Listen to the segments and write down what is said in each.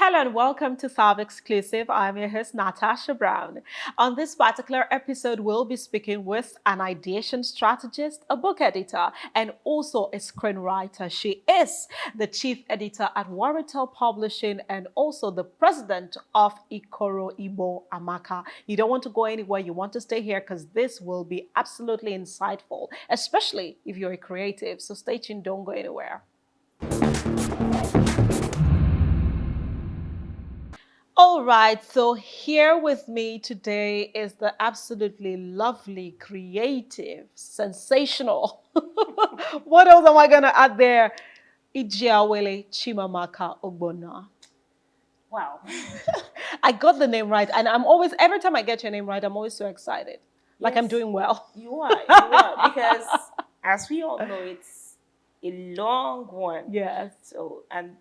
Hello and welcome to Thav Exclusive. I'm your host, Natasha Brown. On this particular episode, we'll be speaking with an ideation strategist, a book editor, and also a screenwriter. She is the chief editor at Warritel Publishing and also the president of Ikoro Igbo Amaka. You don't want to go anywhere. You want to stay here because this will be absolutely insightful, especially if you're a creative. So stay tuned. Don't go anywhere. All right, so here with me today is the absolutely lovely, creative, sensational. What else am I going to add there? Ijeawele Chiamaka Ogbonna. Wow. I got the name right, and I'm always, every time I get your name right, I'm always so excited. Like I'm doing well. You are, because as we all know, it's a long one. Yes. So, and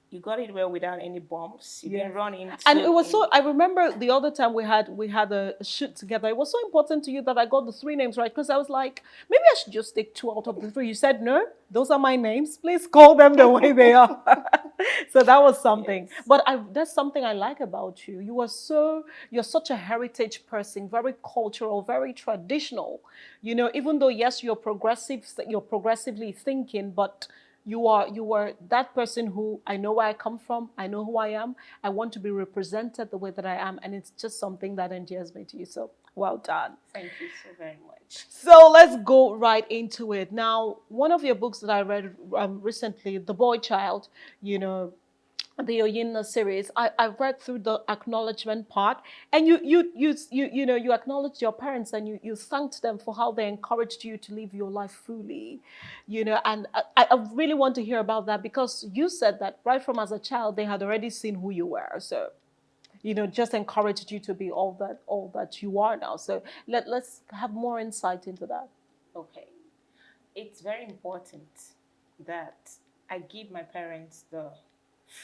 you got it well without any bumps. You didn't run into. And it was so. I remember the other time we had a shoot together. It was so important to you that I got the three names right because I was like, maybe I should just take two out of the three. You said no, those are my names. Please call them the way they are. So that was something. Yes. But that's something I like about you. You're such a heritage person, very cultural, very traditional. You know, even though yes, you're progressively thinking, but you were that person who I know where I come from. I know who I am. I want to be represented the way that I am. And it's just something that endears me to you. So well done. Thank you so very much. So let's go right into it. Now, one of your books that I read recently, The Boy Child, you know, the Oyinna series, I read through the acknowledgement part, and you acknowledged your parents and you thanked them for how they encouraged you to live your life fully, you know, and I really want to hear about that because you said that right from as a child they had already seen who you were, so you know, just encouraged you to be all that you are now. So let's have more insight into that. Okay, it's very important that I give my parents the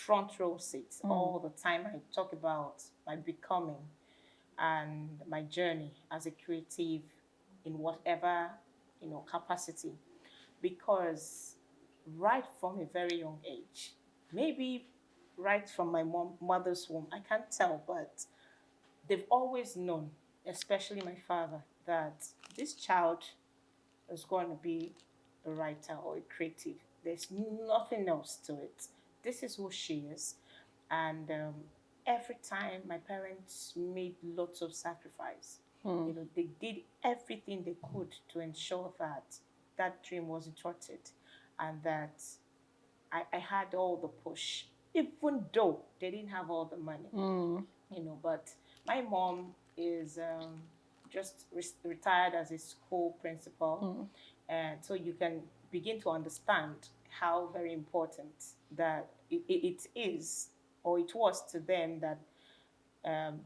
front row seats all the time. I talk about my becoming and my journey as a creative in whatever, you know, capacity, because right from a very young age, maybe right from my mother's womb, I can't tell, but they've always known, especially my father, that this child is going to be a writer or a creative. There's nothing else to it. This is who she is. And every time my parents made lots of sacrifice. You know, they did everything they could to ensure that that dream wasn't thwarted and that I had all the push, even though they didn't have all the money, you know. But my mom is just retired as a school principal. And so you can begin to understand how very important that it is, or it was to them, that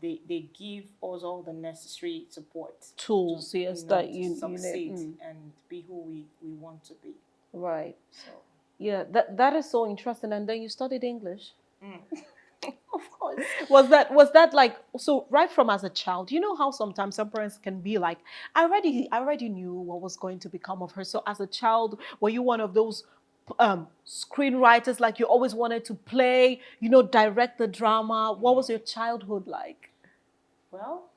they give us all the necessary support Tools, to, yes, you know, that to you succeed need. and be who we want to be. Right. So, Yeah, that is so interesting. And then you studied English. of course. Was that like, so right from as a child, you know how sometimes some parents can be like, I already knew what was going to become of her. So as a child, were you one of those screenwriters, like you always wanted to play, you know, direct the drama? What was your childhood like? Well,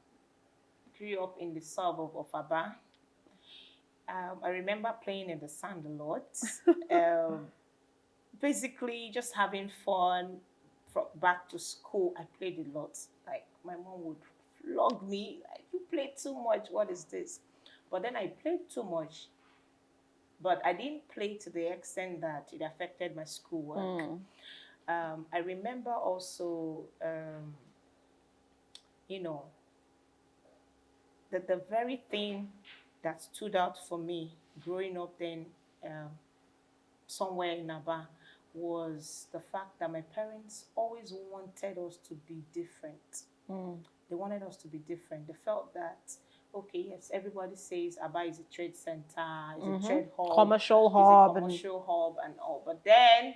grew up in the suburb of Aba. I remember playing in the sand a lot. Basically, just having fun. From back to school, I played a lot. Like my mom would flog me, like, you play too much. What is this? But then I played too much. But I didn't play to the extent that it affected my schoolwork. I remember also, you know, that the very thing that stood out for me growing up then, somewhere in Aba, was the fact that my parents always wanted us to be different. They wanted us to be different. They felt that, okay, yes, everybody says Aba is a trade center, is a trade hub, Commercial hub, hub and all, but then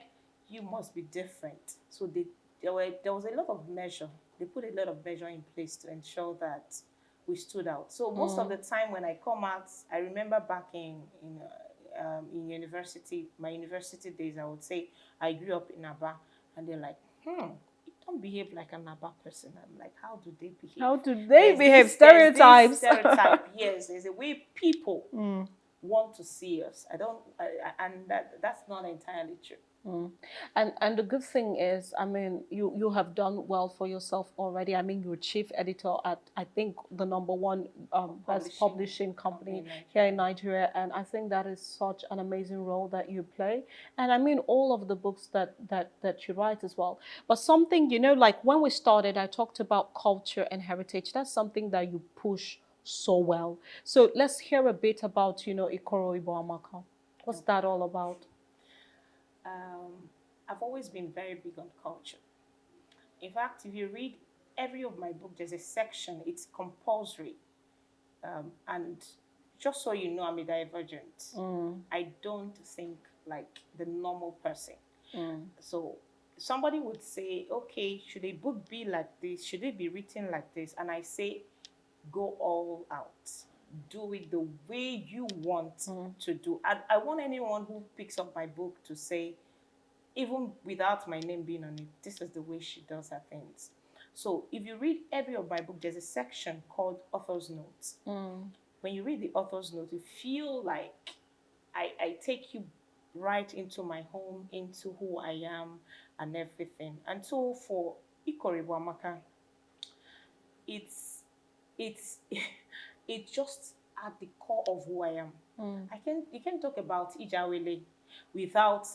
you must be different. So there was a lot of measure. They put a lot of measure in place to ensure that we stood out. So most of the time when I come out, I remember back in university, my university days, I would say I grew up in Aba, and they're like, it don't behave like an Aba person. I'm like, how do they behave? How do they There's behave? there's this Stereotypes. stereotype. Yes, there's a way people want to see us. And that's not entirely true. And the good thing is, I mean, you have done well for yourself already. I mean, you're chief editor at, I think, the number one best publishing company here in Nigeria, and I think that is such an amazing role that you play. And I mean, all of the books that you write as well. But something, you know, like when we started, I talked about culture and heritage. That's something that you push so well. So let's hear a bit about, you know, Ikoro Ijeawele. What's that all about? I've always been very big on culture. In fact, if you read every of my book, there's a section, it's compulsory. And just so you know, I'm a divergent. I don't think like the normal person. So somebody would say, okay, should a book be like this? Should it be written like this? And I say, go all out. Do it the way you want to do. I want anyone who picks up my book to say, even without my name being on it, this is the way she does her things. So if you read every of my book, there's a section called Author's Notes. When you read the Author's Notes, you feel like I take you right into my home, into who I am and everything. And so for Ikoro Ijeawele, it's it's just at the core of who I am. You can talk about Ijeawele without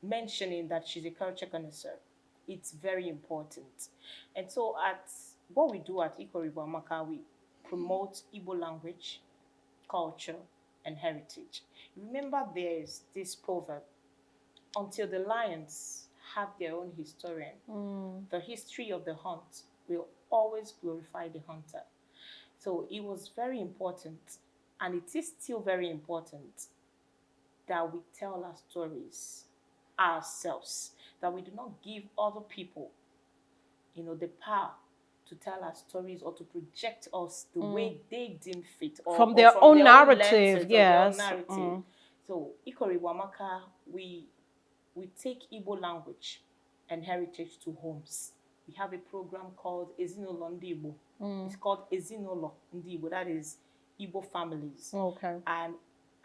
mentioning that she's a culture connoisseur. It's very important. And so at what we do at Ikoro Ijeawele, we promote Igbo language, culture, and heritage. Remember, there's this proverb, until the lions have their own historian, the history of the hunt will always glorify the hunter. So it was very important, and it is still very important, that we tell our stories ourselves, that we do not give other people, you know, the power to tell our stories or to project us the way they deem fit, or from their own narrative. Yes. So Ikoro Ijeawele, we take Igbo language and heritage to homes. We have a program called Ezinụlọ Ndị Igbo. It's called Ezinụlọ Ndị Igbo. That is Igbo families. Okay. And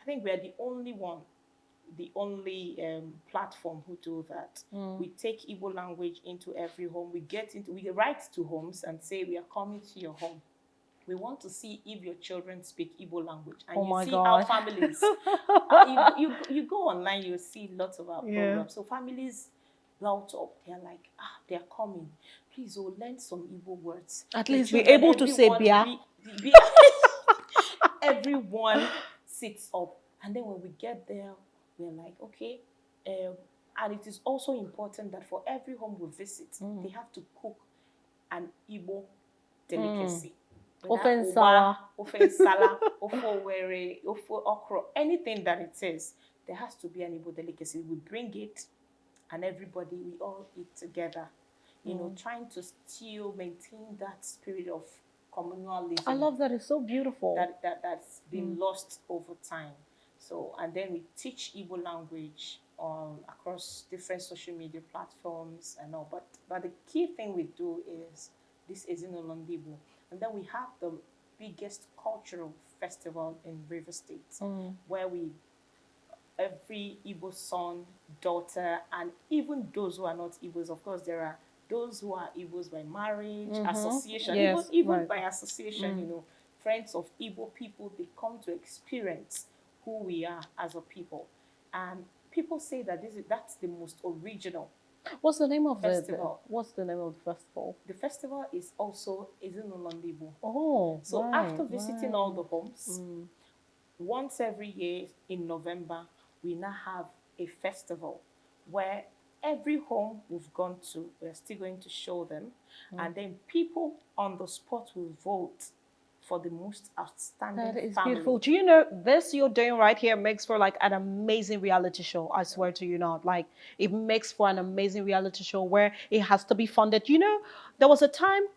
I think we are the only platform who do that. We take Igbo language into every home. We write to homes and say, we are coming to your home. We want to see if your children speak Igbo language. And you see our families. You go online, you see lots of our programs. So families route up. They're like, they're coming. Please, learn some Igbo words. At least be able to say bia. Everyone sits up. And then when we get there, we're like, okay. And it is also important that for every home we visit, they have to cook an Igbo delicacy. Ofe nsala, ofo were, ofo okro, anything that it is, there has to be an Igbo delicacy. We bring it, and everybody, we all eat together. You know, trying to still maintain that spirit of communalism. I love that. It's so beautiful. That's been lost over time. So, and then we teach Igbo language across different social media platforms and all. But the key thing we do is this Ezinụlọ Ndị Igbo. And then we have the biggest cultural festival in River State, where every Igbo son, daughter, and even those who are not Igbos, of course, there are those who are Igbos by marriage, association, even by association, you know, friends of Igbo people, they come to experience who we are as a people. And people say that that's the most original. What's the name of festival. What's the name of the festival? The festival is also Ezinụlọ Ndị Igbo. Oh, so after visiting all the homes, once every year in November, we now have a festival where every home we've gone to, we're still going to show them. And then people on the spot will vote for the most outstanding That is family. beautiful. Do you know, this you're doing right here makes for like an amazing reality show. I swear to you not. Like, it makes for an amazing reality show where it has to be funded. You know, there was a time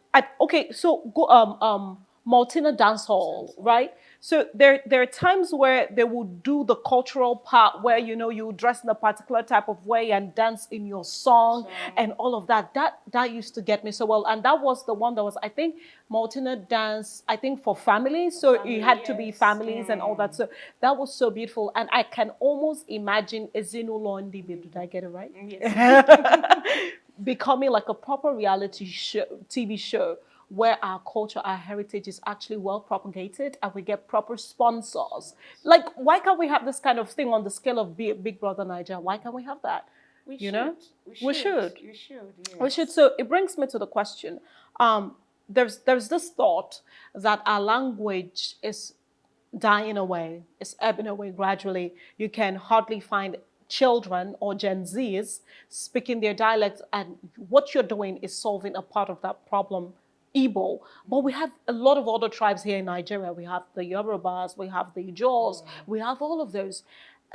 Maltina Dance Hall, right? So there are times where they will do the cultural part where you dress in a particular type of way and dance in your song So, and all of that. That used to get me so well, and that was the one that was, I think, Maltina dance. I think for families, so it family, had to be yes. families and all that. So that was so beautiful, and I can almost imagine Ezinu Londibe. Did I get it right? Yes. Becoming like a proper reality show, TV show, where our culture, our heritage is actually well propagated and we get proper sponsors. Like, why can't we have this kind of thing on the scale of Big Brother Nigeria? Why can't we have that? We You should. know? We should. We should. We should. Yes. So it brings me to the question. There's this thought that our language is dying away, it's ebbing away gradually. You can hardly find children or Gen Zs speaking their dialects, and what you're doing is solving a part of that problem, Igbo. But we have a lot of other tribes here in Nigeria. We have the Yorubas, we have the Ijaws, we have all of those.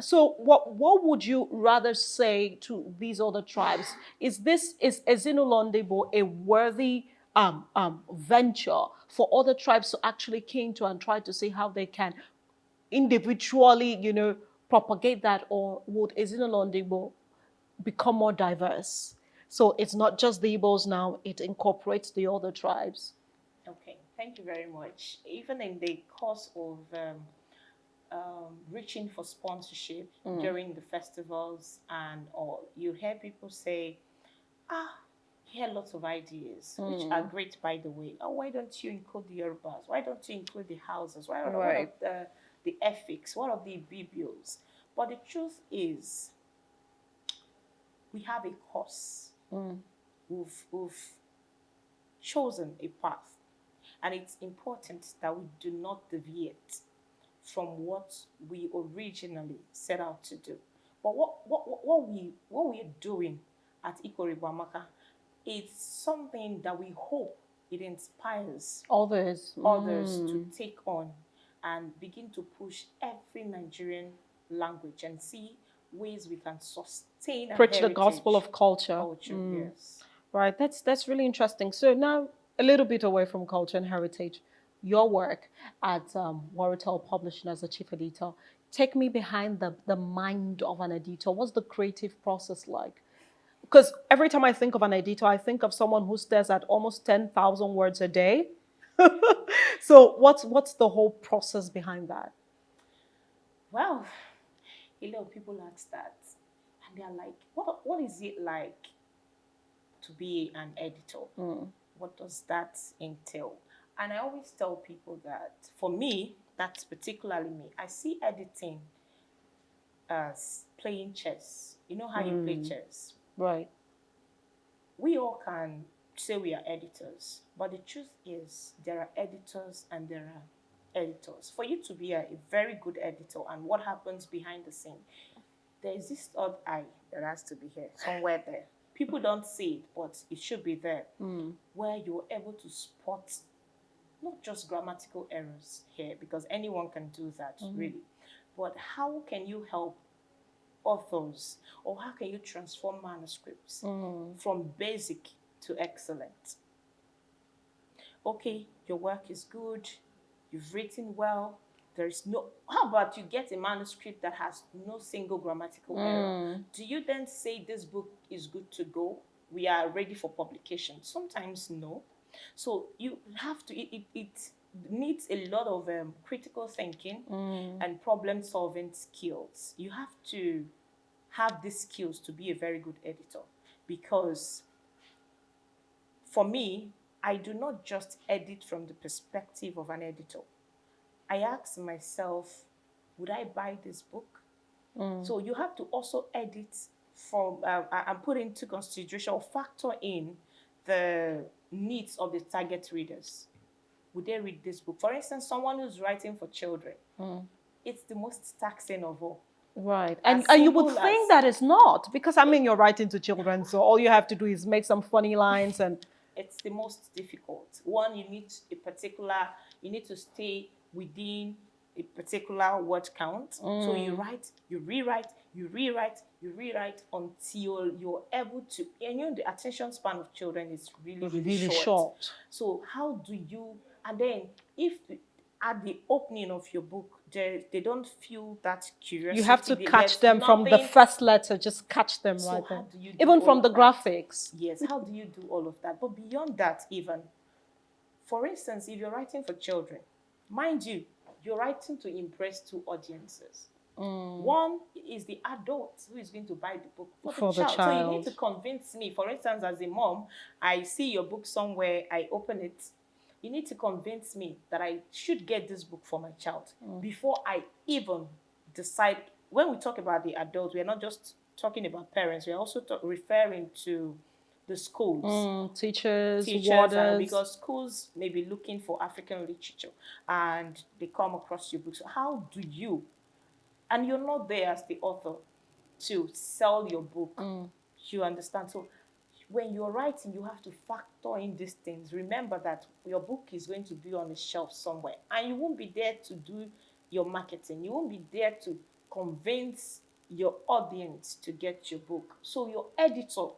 So what would you rather say to these other tribes? Is Ezinulondebo a worthy venture for other tribes to actually keen to and try to see how they can individually, propagate that, or would Ezinulondebo become more diverse? So it's not just the Igbos now, it incorporates the other tribes. Okay. Thank you very much. Even in the course of reaching for sponsorship during the festivals and all, you hear people say, hear lots of ideas, which are great, by the way. Oh, why don't you include the Yorubas? Why don't you include the houses? Why not Right. the ethics? What of the BBOs? But the truth is, we have a course. We've chosen a path, and it's important that we do not deviate from what we originally set out to do. But what we're doing at Ijeawele is something that we hope it inspires Others. others to take on and begin to push every Nigerian language and see ways we can sustain our Preach the gospel heritage, of culture. culture. Yes. Right, that's really interesting. So now a little bit away from culture and heritage, your work at Warritel Publishing as a chief editor. Take me behind the mind of an editor. What's the creative process like? Because every time I think of an editor, I think of someone who stares at almost 10,000 words a day. So what's the whole process behind that? Well, a lot of people ask that, and they're like, what is it like to be an editor? What does that entail? And I always tell people that for me, that's particularly me. I see editing as playing chess. You know how you play chess? Right. We all can say we are editors, but the truth is there are editors and there are editors. For you to be a very good editor, and what happens behind the scene, there is this third eye that has to be here, somewhere there. People don't see it, but it should be there, where you're able to spot not just grammatical errors here, because anyone can do that, really, but how can you help authors, or how can you transform manuscripts from basic to excellent? Okay, your work is good, you've written well, there is no, how about you get a manuscript that has no single grammatical error? Do you then say this book is good to go, we are ready for publication? Sometimes no. So you have to, it needs a lot of critical thinking and problem solving skills. You have to have these skills to be a very good editor, because for me, I do not just edit from the perspective of an editor. I ask myself, would I buy this book? So you have to also edit from and put into consideration or factor in the needs of the target readers. Would they read this book? For instance, someone who's writing for children, it's the most taxing of all. Right. And you would think that it's not, because I mean, you're writing to children, so all you have to do is make some funny lines and... It's the most difficult. One, you need to stay within a particular word count. So you write, you rewrite, you rewrite, you rewrite until you're able to, and the attention span of children is really, really short. So how do you, and then if at the opening of your book, they don't feel that curiosity. You have to catch There's them from the nothing- first letter. Just catch them So right how there. do you do Even all from of the that? graphics. Yes, how do you do all of that? But beyond that, even, for instance, if you're writing for children, mind you, you're writing to impress two audiences. One is the adult who is going to buy the book for the child. So you need to convince me. For instance, as a mom, I see your book somewhere, I open it. You need to convince me that I should get this book for my child before I even decide. When we talk about the adult, we're not just talking about parents. We're also referring to the schools, teachers, and wardens. because schools may be looking for African literature and they come across your book. So how do you, and you're not there as the author to sell your book, you understand? So when you're writing, you have to factor in these things. Remember that your book is going to be on a shelf somewhere, and you won't be there to do your marketing. You won't be there to convince your audience to get your book. So your editor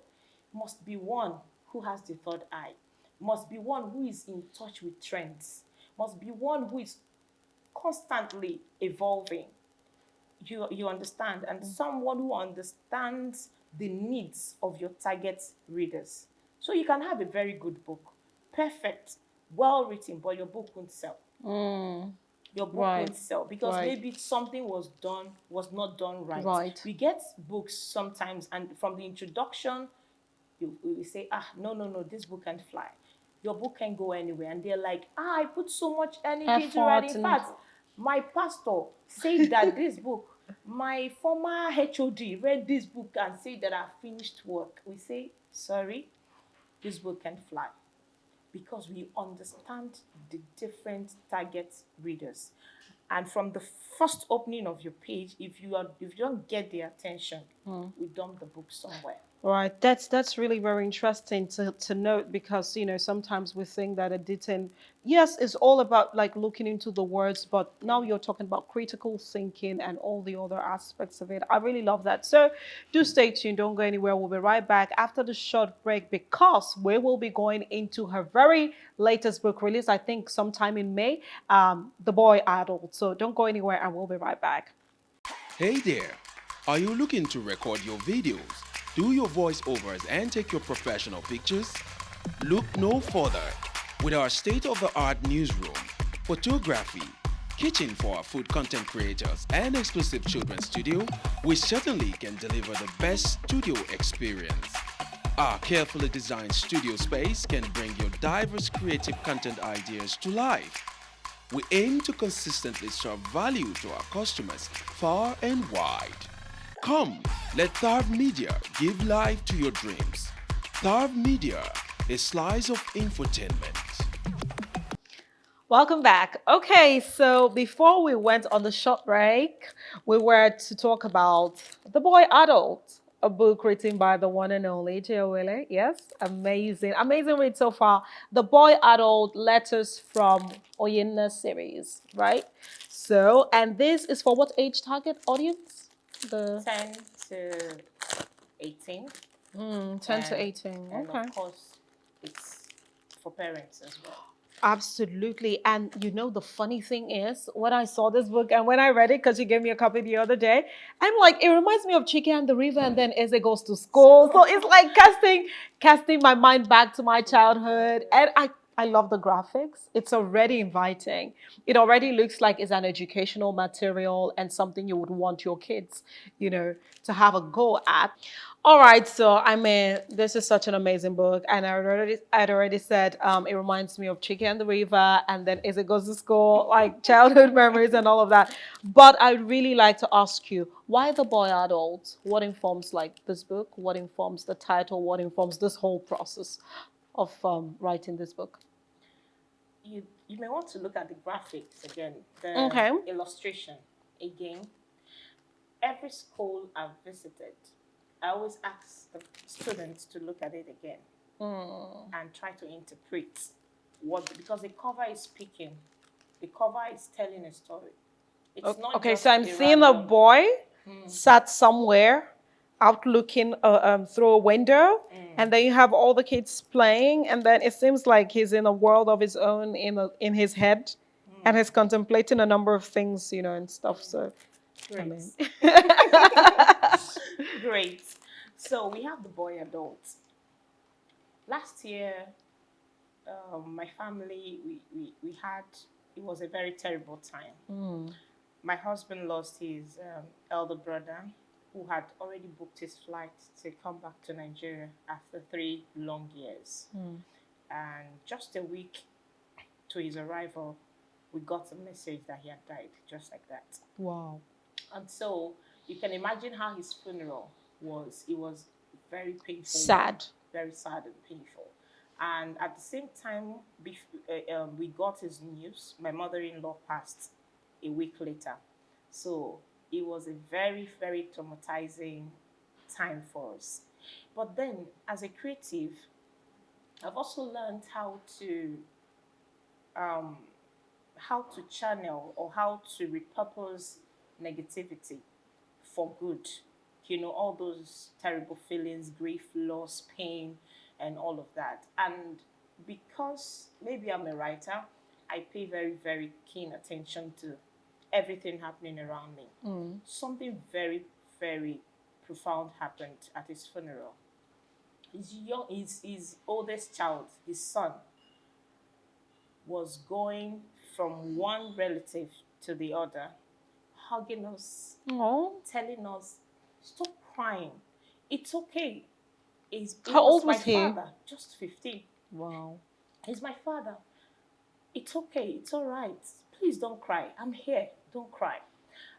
must be one who has the third eye, must be one who is in touch with trends, must be one who is constantly evolving. You understand? And someone who understands the needs of your target readers. So you can have a very good book, perfect, well written, but your book won't sell. Your book won't sell because maybe something was not done right. We get books sometimes, and from the introduction, we say, no, this book can't fly. Your book can't go anywhere. And they're like, I put so much energy to write. In fact, my pastor said that this book, my former HOD read this book and said that I finished work. We say, sorry, this book can't fly. Because we understand the different target readers. And from the first opening of your page, if you don't get their attention, we dump the book somewhere. Right, that's really very interesting to note, because sometimes we think that editing, yes, it's all about like looking into the words, but now you're talking about critical thinking and all the other aspects of it. I really love that. So do stay tuned, don't go anywhere. We'll be right back after the short break, because we will be going into her very latest book release, I think sometime in May, The Boy Adult. So don't go anywhere, and we'll be right back. Hey there, are you looking to record your videos, do your voiceovers, and take your professional pictures? Look no further. With our state-of-the-art newsroom, photography, kitchen for our food content creators, and exclusive children's studio, we certainly can deliver the best studio experience. Our carefully designed studio space can bring your diverse creative content ideas to life. We aim to consistently serve value to our customers far and wide. Come, let Thav Media give life to your dreams. Thav Media, a slice of infotainment. Welcome back. Okay, so before we went on the short break, we were to talk about The Boy Adult, a book written by the one and only Ijeawele. Yes, amazing read so far. The Boy Adult, Letters from Ogbonna series, right? So, and this is for what age target audience? The 10 to 18. 10 to 18. And Okay. of course, it's for parents as well. Absolutely. And the funny thing is, when I saw this book and when I read it, because you gave me a copy the other day, I'm like, it reminds me of Chike and the River, and then Eze goes to school. So it's like casting my mind back to my childhood. And I love the graphics. It's already inviting. It already looks like it's an educational material and something you would want your kids, to have a go at. All right, so this is such an amazing book, and I'd already said it reminds me of Chike and the River, and then as it goes to school, like childhood memories and all of that. But I'd really like to ask you, why The Boy Adult? What informs this book? What informs the title? What informs this whole process of writing this book? You may want to look at the graphics again, the illustration again. Every school I've visited, I always ask the students to look at it again and try to interpret because the cover is speaking, the cover is telling a story. It's not okay. just So I'm seeing a boy sat somewhere, out looking through a window, and then you have all the kids playing, and then it seems like he's in a world of his own in his head, And he's contemplating a number of things, and stuff. So, Great. I mean, Great. So we have the boy adults. Last year, my family, we had, it was a very terrible time. My husband lost his elder brother, who had already booked his flight to come back to Nigeria after 3 long years. And just a week to his arrival, we got a message that he had died, just like that. wow. And so you can imagine how his funeral was. It was very painful. Sad. Very sad and painful. And at the same time, we got his news. My mother-in-law passed a week later. So it was a very, very traumatizing time for us. But then, as a creative, I've also learned how to channel or how to repurpose negativity for good. All those terrible feelings, grief, loss, pain, and all of that. And because maybe I'm a writer, I pay very, very keen attention to everything happening around me. Something very, very profound happened at his funeral. His oldest child, his son, was going from one relative to the other, hugging us, telling us, stop crying. It's okay. How old was he? Father, just 15. Wow. He's my father. It's okay. It's all right. Please don't cry. I'm here. Don't cry.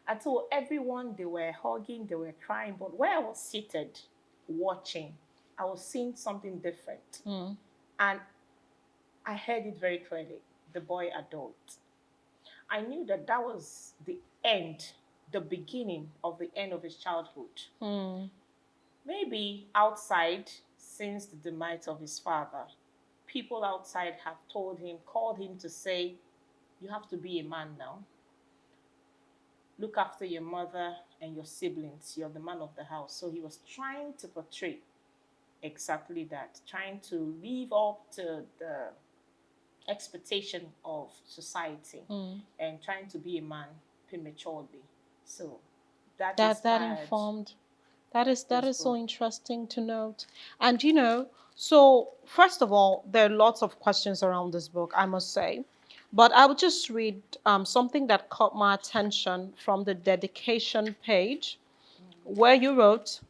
I told everyone, they were hugging, they were crying, but where I was seated watching, I was seeing something different. And I heard it very clearly, the boy adult. I knew that that was the end, the beginning of the end of his childhood. Maybe outside, since the demise of his father, people outside have told him, called him to say, you have to be a man now. Look after your mother and your siblings. You're the man of the house. So he was trying to portray exactly that, trying to live up to the expectation of society and trying to be a man prematurely. So that informed. That is so interesting to note. And so first of all, there are lots of questions around this book, I must say. But I will just read something that caught my attention from the dedication page, where you wrote,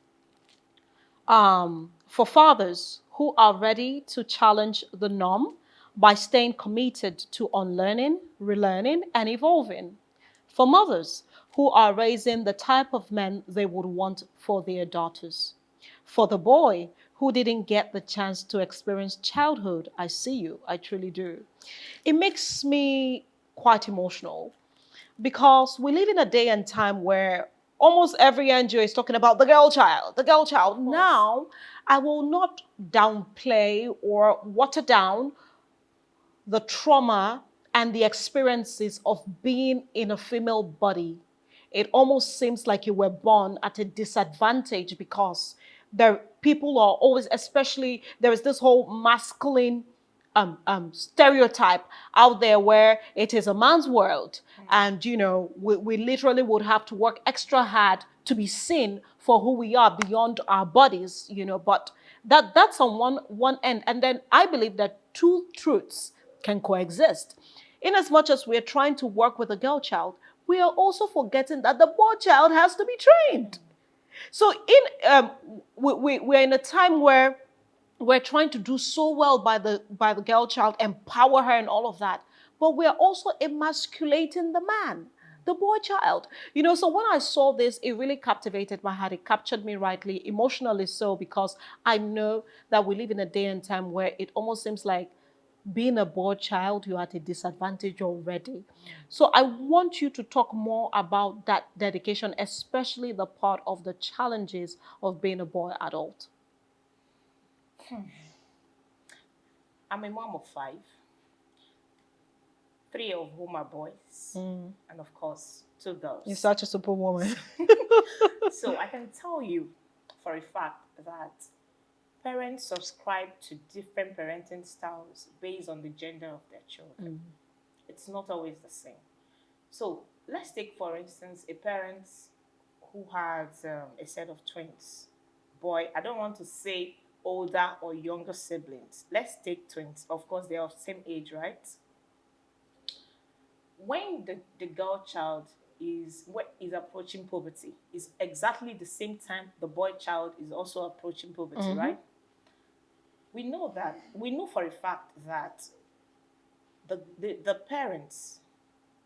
for fathers who are ready to challenge the norm by staying committed to unlearning, relearning, and evolving. For mothers who are raising the type of men they would want for their daughters. For the boy who didn't get the chance to experience childhood, I see you, I truly do. It makes me quite emotional because we live in a day and time where almost every NGO is talking about the girl child, the girl child. Now, I will not downplay or water down the trauma and the experiences of being in a female body. It almost seems like you were born at a disadvantage because people are always, especially there is this whole masculine stereotype out there where it is a man's world, and we literally would have to work extra hard to be seen for who we are beyond our bodies, but that's on one end. And then I believe that two truths can coexist. In as much as we're trying to work with a girl child, we are also forgetting that the boy child has to be trained. So we're in a time where we're trying to do so well by the girl child, empower her and all of that, but we're also emasculating the man, the boy child. So when I saw this, it really captivated my heart. It captured me rightly, emotionally so, because I know that we live in a day and time where it almost seems like being a boy child, you're at a disadvantage already. So I want you to talk more about that dedication, especially the part of the challenges of being a boy adult. I'm a mom of 5, 3 of whom are boys, and of course, 2 girls. You're such a superwoman. So I can tell you for a fact that parents subscribe to different parenting styles based on the gender of their children. It's not always the same. So let's take, for instance, a parent who has a set of twins. Boy, I don't want to say older or younger siblings. Let's take twins. Of course, they are of same age, right? When the girl child is approaching puberty, is exactly the same time the boy child is also approaching puberty, right? We know for a fact that the parents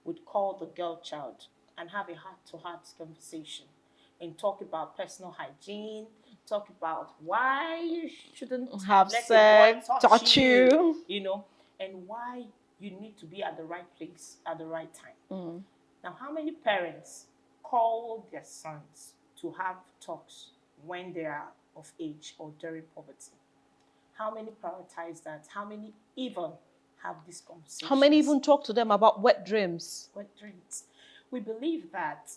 would call the girl child and have a heart-to-heart conversation and talk about personal hygiene, talk about why you shouldn't Have let sex, a boy touch you. you know, and why you need to be at the right place at the right time. Now, how many parents call their sons to have talks when they are of age or during poverty? How many prioritize that? How many even have this conversation? How many even talk to them about wet dreams? Wet dreams. We believe that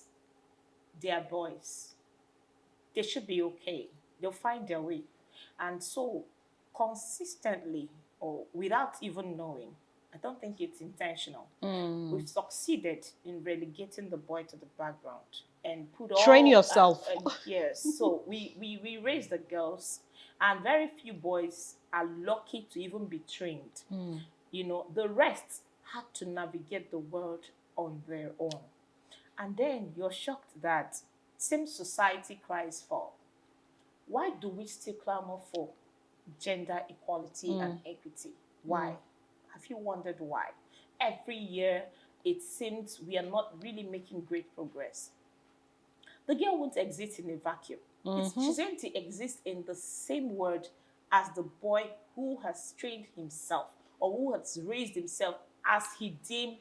they are boys. They should be okay. They'll find their way. And so, consistently, or without even knowing, I don't think it's intentional. We've succeeded in relegating the boy to the background and put all Train yourself. Yes. So we raise the girls, and very few boys are lucky to even be trained. You know, the rest had to navigate the world on their own. And then you're shocked that same society cries for. Why do we still clamor for gender equality and equity? Why? Have you wondered why? Every year, it seems we are not really making great progress. The girl won't exist in a vacuum. She's going to exist in the same world as the boy who has trained himself or who has raised himself as he deemed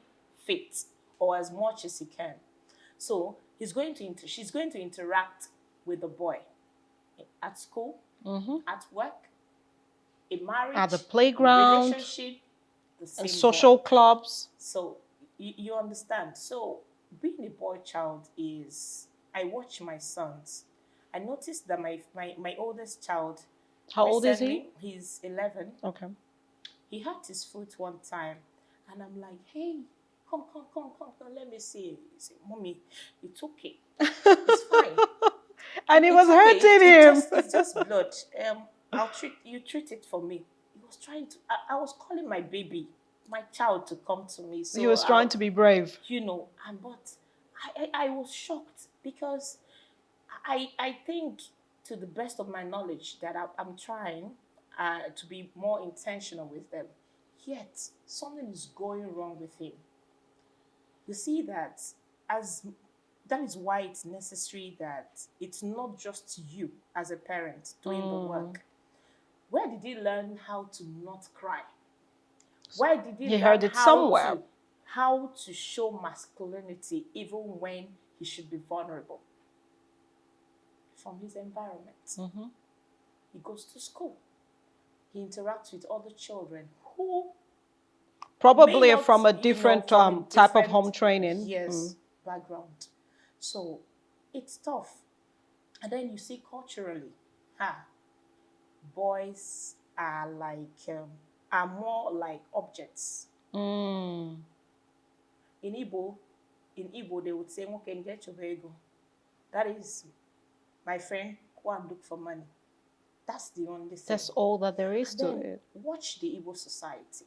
fit or as much as he can. So she's going to interact with the boy at school, at work, in marriage, At the playground, relationship, the same social boy. clubs. So you understand. So being a boy child is, I watch my sons. I noticed that my oldest child. How old is he? recently, He's 11. Okay. He hurt his foot one time, and I'm like, hey, come, let me see. He said, Mommy, it's okay. It's fine. And it was It's okay. hurting him. It's just blood. Treat it for me. He was trying to, I was calling my baby, my child, to come to me. So He was trying to be brave. you know, but I was shocked because I think, to the best of my knowledge, that I'm trying to be more intentional with them. Yet, something is going wrong with him. You see that that is why it's necessary that it's not just you as a parent doing the work. Where did he learn how to not cry? Where did he learn heard it somewhere. How to show masculinity even when he should be vulnerable? From his environment. He goes to school. He interacts with other children who Probably may not, from a different type of home training. Yes, background. So it's tough. And then you see culturally, boys are more like objects. In Igbo, they would say, "Okay, get your ego." That is, my friend, go and look for money. That's the only thing. That's all that there is And to then it. watch the Igbo society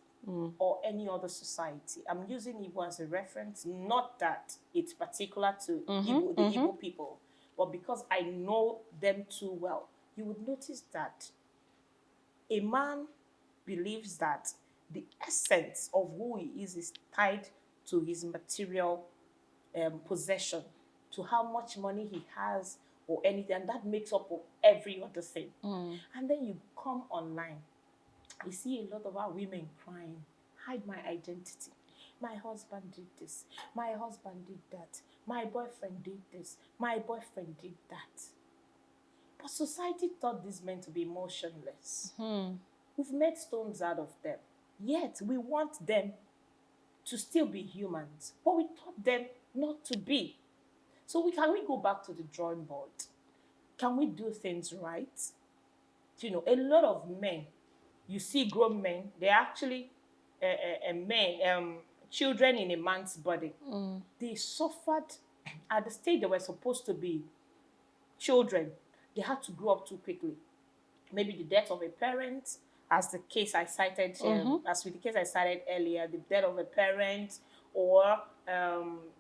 or any other society. I'm using Igbo as a reference, not that it's particular to Igbo, the Igbo people, but because I know them too well. You would notice that a man believes that the essence of who he is tied to his material possession, to how much money he has or anything, and that makes up of every other thing. And then you come online, you see a lot of our women crying, hide my identity. My husband did this. My husband did that. My boyfriend did this. My boyfriend did that. But society taught these men to be emotionless. We've made stones out of them. Yet we want them to still be humans. But we taught them not to be. So can we go back to the drawing board? Can we do things right? You know, a lot of men, you see grown men, they're actually men, children in a man's body. They suffered at the stage they were supposed to be children. They had to grow up too quickly. Maybe the death of a parent, as the case I cited, as with the case I cited earlier, the death of a parent, or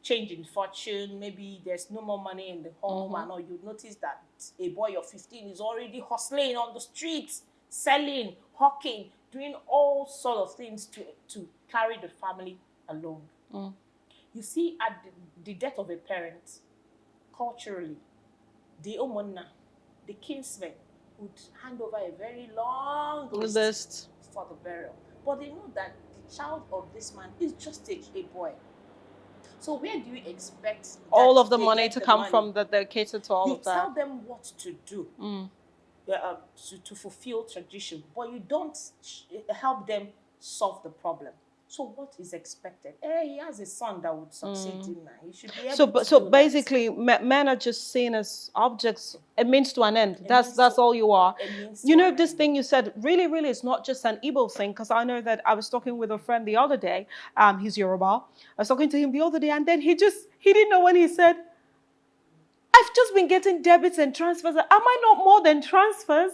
change in fortune. Maybe there's no more money in the home, and or you notice that a boy of 15 is already hustling on the streets, selling, hawking, doing all sort of things to carry the family along. You see, at the death of a parent, culturally, the Ogbonna, the kinsmen, would hand over a very long list for the burial. But they know that the child of this man is just a boy. So where do you expect all of the they money get to the come money? from that they cater to all You of that? tell them what to do to fulfill tradition, but you don't help them solve the problem. So what is expected? He has a son that would succeed him now. He should be able to So do that. basically, men are just seen as objects. It means to an end. That's means to- all you are. it means You to know, an this end. thing you said really, really is not just an Igbo thing. Because I know that I was talking with a friend the other day. He's Yoruba. I was talking to him the other day, and then he didn't know when he said, "I've just been getting debits and transfers. Am I not more than transfers?"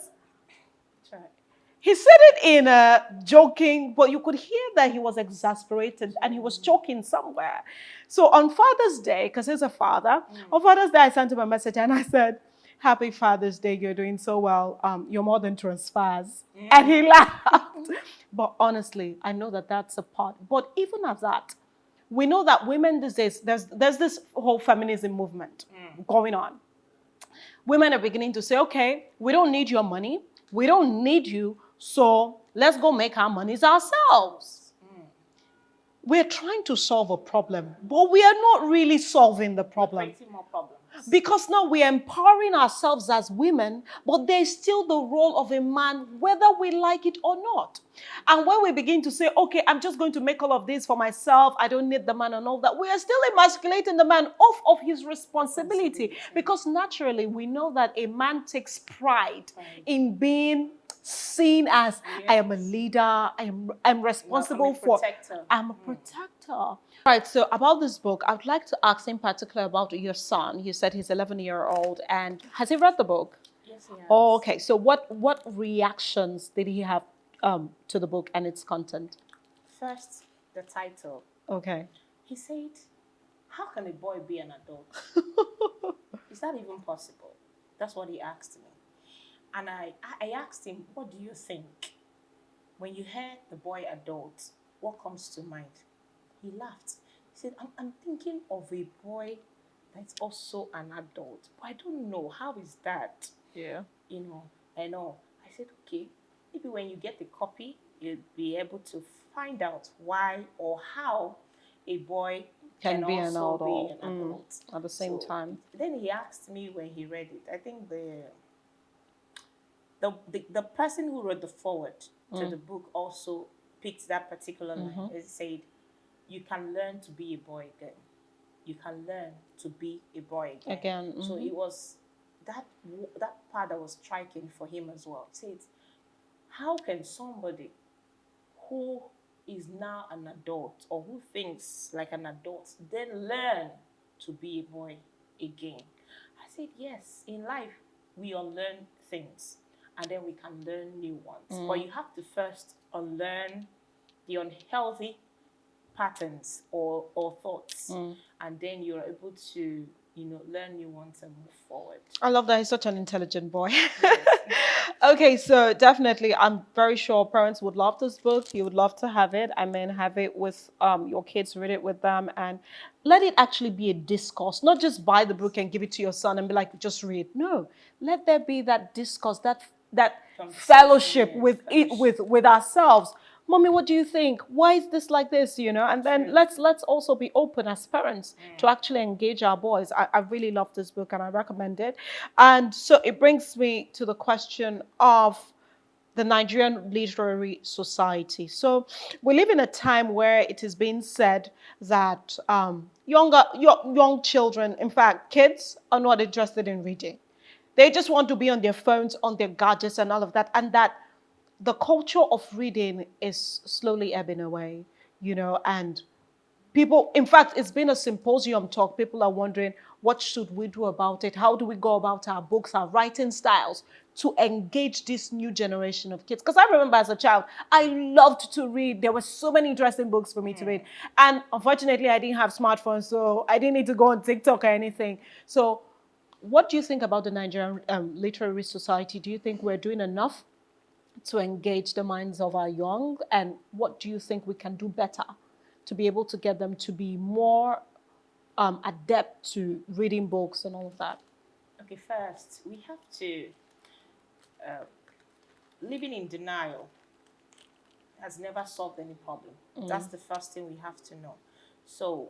That's right. He said it in a joking, but you could hear that he was exasperated and he was choking somewhere. So on Father's Day, because he's a father, on Father's Day I sent him a message and I said, "Happy Father's Day, you're doing so well. You're more than transfers." And he laughed. But honestly, I know that that's a part. But even at that, we know that women these days, there's this whole feminism movement going on. Women are beginning to say, okay, we don't need your money. We don't need you. So let's go make our monies ourselves. We're trying to solve a problem, but we are not really solving the problem. Creating more problems. Because now we're empowering ourselves as women, but there's still the role of a man, whether we like it or not. And when we begin to say, okay, I'm just going to make all of this for myself, I don't need the man and all that, we are still emasculating the man off of his responsibility. Because naturally, we know that a man takes pride in being seen as, I am a leader, I'm responsible for, I'm a protector. Right, so about this book, I would like to ask in particular about your son. You said he's 11-year-old, and has he read the book? Yes, he has. Oh, okay. So what reactions did he have to the book and its content? First, the title. Okay. He said, "How can a boy be an adult? Is that even possible?" That's what he asked me. And I asked him, "What do you think? When you hear the boy adult, what comes to mind?" He laughed. He said, I'm thinking of a boy that's also an adult. But I don't know. How is that? Yeah. You know, I know. I said, okay, maybe when you get the copy, you'll be able to find out why or how a boy Can be also an adult. be an adult. At the same time. Then he asked me when he read it. I think the person who wrote the foreword to the book also picked that particular line. It said, "You can learn to be a boy again. You can learn to be a boy again." So it was that part that was striking for him as well. It said, how can somebody who is now an adult or who thinks like an adult then learn to be a boy again? I said, yes, in life we unlearn things and then we can learn new ones. But you have to first unlearn the unhealthy patterns or thoughts, and then you're able to learn new ones and move forward. I love that. He's such an intelligent boy. Okay, so definitely, I'm very sure parents would love this book. You would love to have it. I mean, have it with your kids, read it with them, and let it actually be a discourse. Not just buy the book and give it to your son and be like, just read. No, let there be that discourse, that fellowship with ourselves. Mommy, what do you think? Why is this like this? And then let's also be open as parents to actually engage our boys. I really love this book and I recommend it. And so it brings me to the question of the Nigerian Literary Society. So we live in a time where it is being said that young children, in fact, kids are not interested in reading. They just want to be on their phones, on their gadgets and all of that. And that the culture of reading is slowly ebbing away, and people, in fact, it's been a symposium talk. People are wondering, what should we do about it? How do we go about our books, our writing styles to engage this new generation of kids? Because I remember as a child, I loved to read. There were so many interesting books for me to read. And unfortunately, I didn't have smartphones, so I didn't need to go on TikTok or anything. So what do you think about the Nigerian literary society? Do you think we're doing enough to engage the minds of our young? And what do you think we can do better to be able to get them to be more adept to reading books and all of that? Okay, first, we have to, living in denial has never solved any problem. That's the first thing we have to know. So,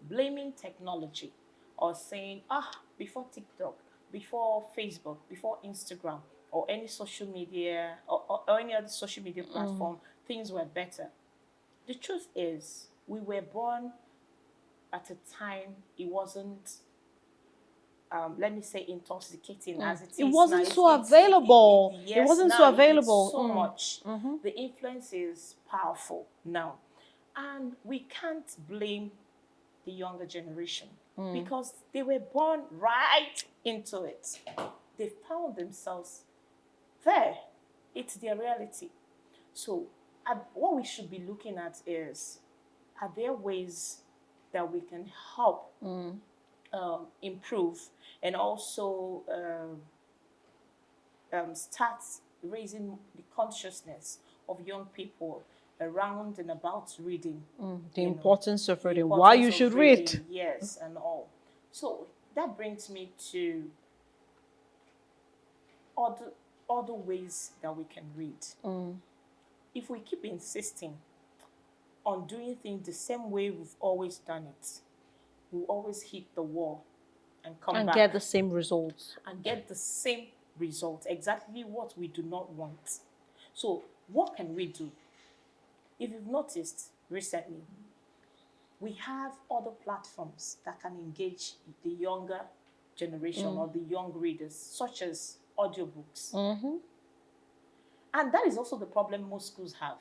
blaming technology or saying, before TikTok, before Facebook, before Instagram, or any social media, or any other social media platform, things were better. The truth is, we were born at a time it wasn't, let me say, intoxicating as it is. It wasn't now. so available. Yes, it wasn't now so it is available. so much. The influence is powerful now. And we can't blame the younger generation because they were born right into it. They found themselves there. It's their reality. So what we should be looking at is, are there ways that we can help improve and also start raising the consciousness of young people around and about reading. The importance of the reading, importance why you of should reading, read. yes, and all. So that brings me to other ways that we can read. If we keep insisting on doing things the same way we've always done it, we'll always hit the wall and come And back get the same results. and get the same result, exactly what we do not want. So what can we do? If you've noticed recently, we have other platforms that can engage the younger generation or the young readers, such as audiobooks. And that is also the problem most schools have.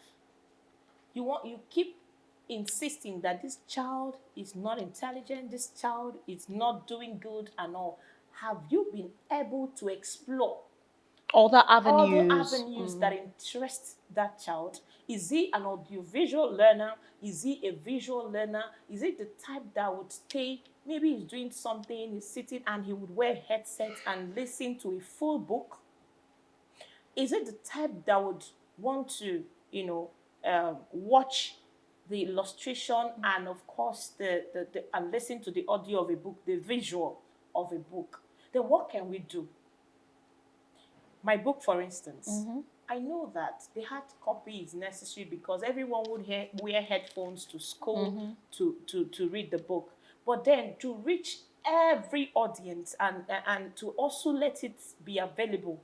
You keep insisting that this child is not intelligent, this child is not doing good and all. Have you been able to explore Other other avenues. avenues that interest that child? Is he an audiovisual learner? Is he a visual learner? Is it the type that would stay, maybe he's doing something, he's sitting and he would wear headsets and listen to a full book? Is it the type that would want to, watch the illustration and of course and listen to the audio of a book, the visual of a book? Then what can we do? My book, for instance, I know that the hard copy is necessary because everyone would wear headphones to school to read the book. But then to reach every audience and to also let it be available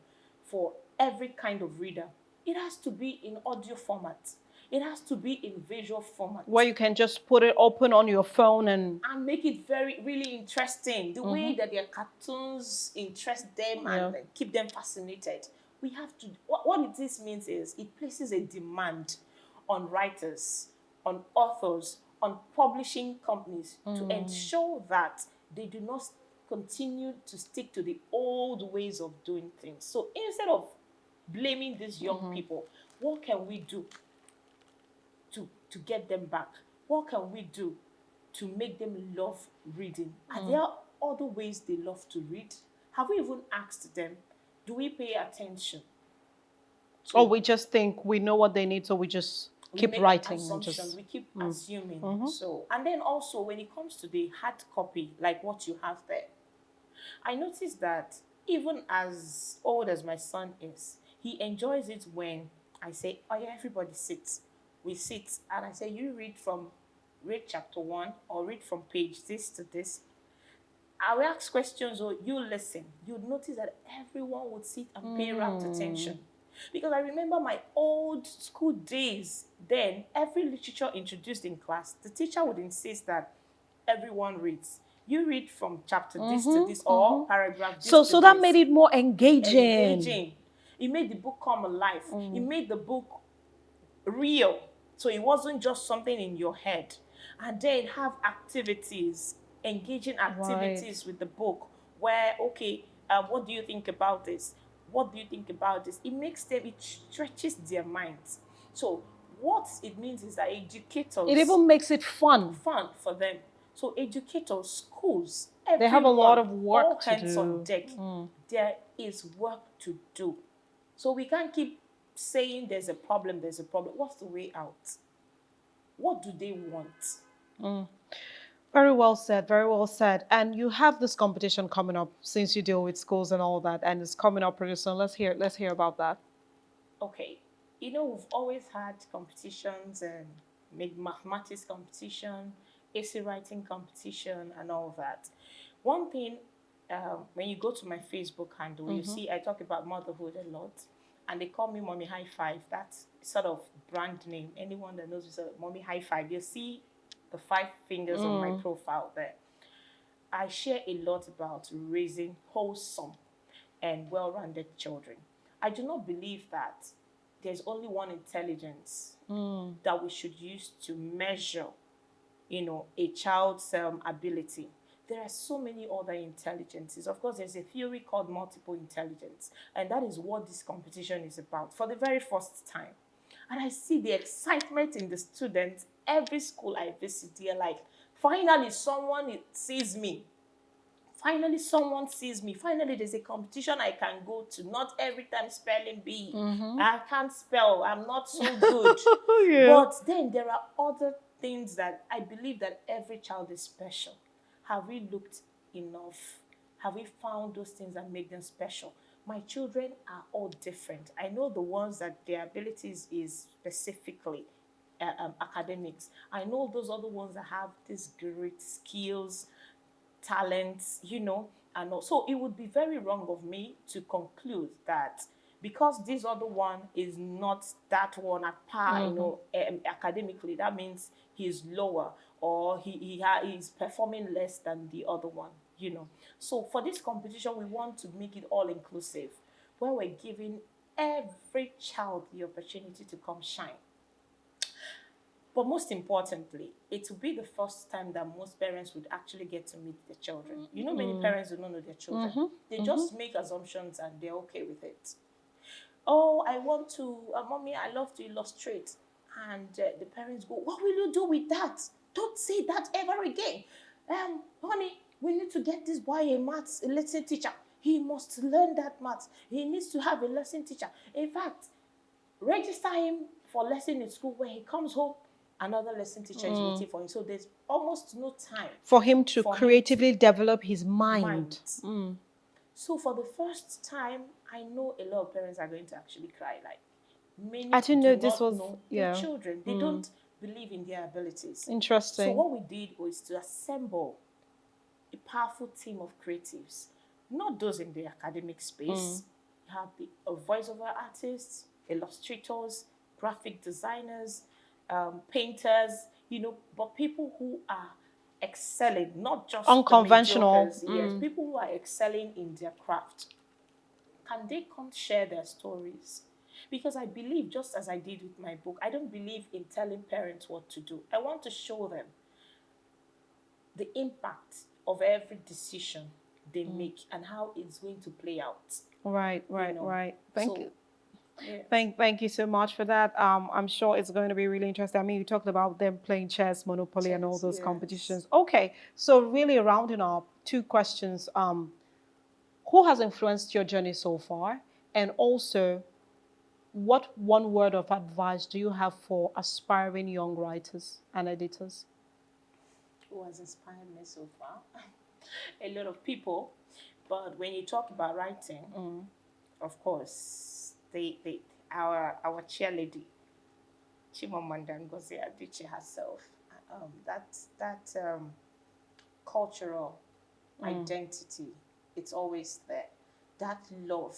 for every kind of reader, it has to be in audio format. It has to be in visual format. Where you can just put it open on your phone and make it really interesting. The way that their cartoons interest them and keep them fascinated. We have to, what this means is it places a demand on writers, on authors, on publishing companies to ensure that they do not continue to stick to the old ways of doing things. So instead of blaming these young people, what can we do to get them back? What can we do to make them love reading? Are there other ways they love to read? Have we even asked them? Do we pay attention? or we just think we know what they need, so we just keep make writing and assumptions, just we keep assuming. So, and then also when it comes to the hard copy, like what you have there, I noticed that even as old as my son is, he enjoys it when I say, oh yeah, everybody sits. We sit and I say, you read chapter 1 or read from page this to this. I will ask questions or you listen. You'd notice that everyone would sit and pay rapt attention. Because I remember my old school days, then every literature introduced in class, the teacher would insist that everyone reads. You read from chapter this to this or paragraph this so to that this. made it more engaging. It made the book come alive. It made the book real. So it wasn't just something in your head. and then have activities, engaging activities with the book, where, okay, what do you think about this? What do you think about this? It makes them, it stretches their minds. So what it means is that educators, It even makes it fun. Fun for them. So educators, schools, They have a lot of all work to hands do. on deck. There is work to do. So we can't keep saying there's a problem, there's a problem. What's the way out? What do they want? Very well said, very well said. And you have this competition coming up since you deal with schools and all that, and it's coming up pretty soon. Let's hear about that. Okay. You know, we've always had competitions and mathematics competition, essay writing competition, and all that. One thing, when you go to my Facebook handle, you see I talk about motherhood a lot, and they call me Mommy High Five. That's sort of brand name. Anyone that knows is a Mommy High Five. You see the 5 fingers on my profile there. I share a lot about raising wholesome and well-rounded children. I do not believe that there's only one intelligence that we should use to measure, a child's ability. There are so many other intelligences. Of course, there's a theory called multiple intelligence, and that is what this competition is about for the very first time. And I see the excitement in the students. Every school I visit, they're like, finally someone sees me. Finally, someone sees me. Finally, there's a competition I can go to. Not every time spelling bee. I can't spell. I'm not so good. But then there are other things that I believe that every child is special. Have we looked enough? Have we found those things that make them special? My children are all different. I know the ones that their abilities is specifically academics. I know those other ones that have these great skills, talents, and all. So it would be very wrong of me to conclude that because this other one is not that one at par, academically, that means he's lower or he's performing less than the other one, So for this competition, we want to make it all inclusive, where we're giving every child the opportunity to come shine. But most importantly, it will be the first time that most parents would actually get to meet their children. Many parents do not know their children. They just make assumptions and they're okay with it. Oh, I want to, Mommy, I love to illustrate. And the parents go, what will you do with that? Don't say that ever again. Honey, we need to get this boy a lesson teacher. He must learn that maths. He needs to have a lesson teacher. In fact, register him for lesson in school. When he comes home, another lesson teacher is waiting for him. So there's almost no time for him to creatively develop his mind. So for the first time, I know a lot of parents are going to actually cry. Like, many I didn't know this was their children. They don't believe in their abilities. Interesting. So what we did was to assemble a powerful team of creatives, not those in the academic space. You have the voiceover artists, illustrators, graphic designers, painters, but people who are excelling, not just unconventional. Yes, people who are excelling in their craft. Can they come share their stories? Because I believe, just as I did with my book, I don't believe in telling parents what to do. I want to show them the impact of every decision they make and how it's going to play out. Right. Thank you. Yeah. Thank you so much for that. I'm sure it's going to be really interesting. I mean, you talked about them playing chess, Monopoly, and all those competitions. Okay, so really rounding up, 2 questions. Who has influenced your journey so far? And also, what one word of advice do you have for aspiring young writers and editors? Who has inspired me so far? A lot of people. But when you talk about writing, of course, our chairlady, Chiamaka Ngozi Adichie herself, that cultural identity, it's always there. That love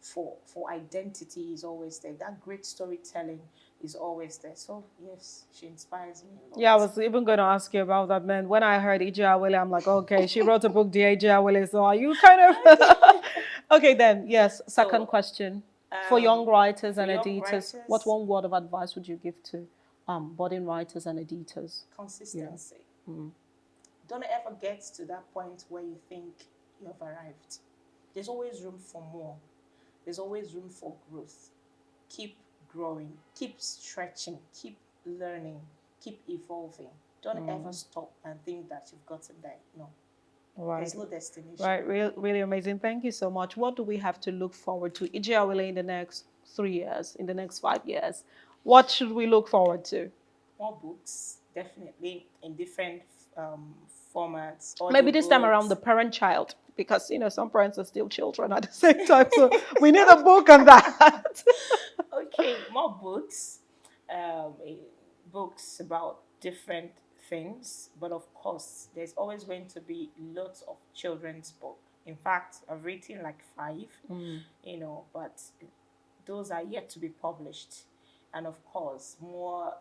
for identity is always there. That great storytelling is always there. So yes, she inspires me a lot. Yeah, I was even going to ask you about that, man. When I heard Ijeawele, I'm like, okay, she wrote a book, Dear Ijeawele, so are you kind of... Okay, then, yes, second question. For young writers and editors, what one word of advice would you give to budding writers and editors. Consistency. Don't ever get to that point where you think you have arrived. There's always room for more. There's always room for growth. Keep growing, keep stretching, keep learning, keep evolving. Don't ever stop and think that you've gotten there. No. Right. There's no destination. Right, really amazing. Thank you so much. What do we have to look forward to, Ijeawele, in the next 3 years, in the next 5 years? What should we look forward to? More books, definitely, in different formats. Maybe this time around the parent-child, because some parents are still children at the same time. So we need a book on that. Okay, more books, books about different things, but of course, there's always going to be lots of children's book. In fact, I've written like 5, but those are yet to be published. And of course, more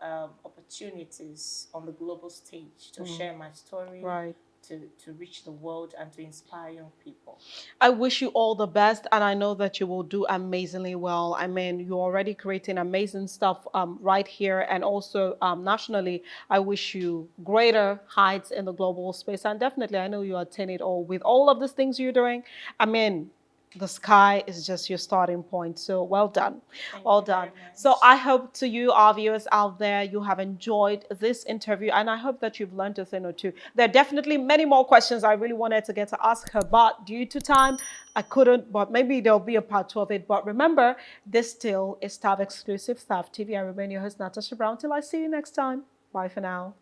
opportunities on the global stage to share my story, Right. to reach the world and to inspire young people. I wish you all the best, and I know that you will do amazingly well. I mean, you're already creating amazing stuff right here and also nationally. I wish you greater heights in the global space, and definitely, I know you attain it all with all of these things you're doing. I mean, the sky is just your starting point. So well done. Well done. So I hope to you, our viewers out there, you have enjoyed this interview, and I hope that you've learned a thing or two. There are definitely many more questions I really wanted to get to ask her, but due to time, I couldn't, but maybe there'll be a part 2 of it. But remember, this still is Thav exclusive, Thav TV. I remain your host, Natasha Brown. Till I see you next time. Bye for now.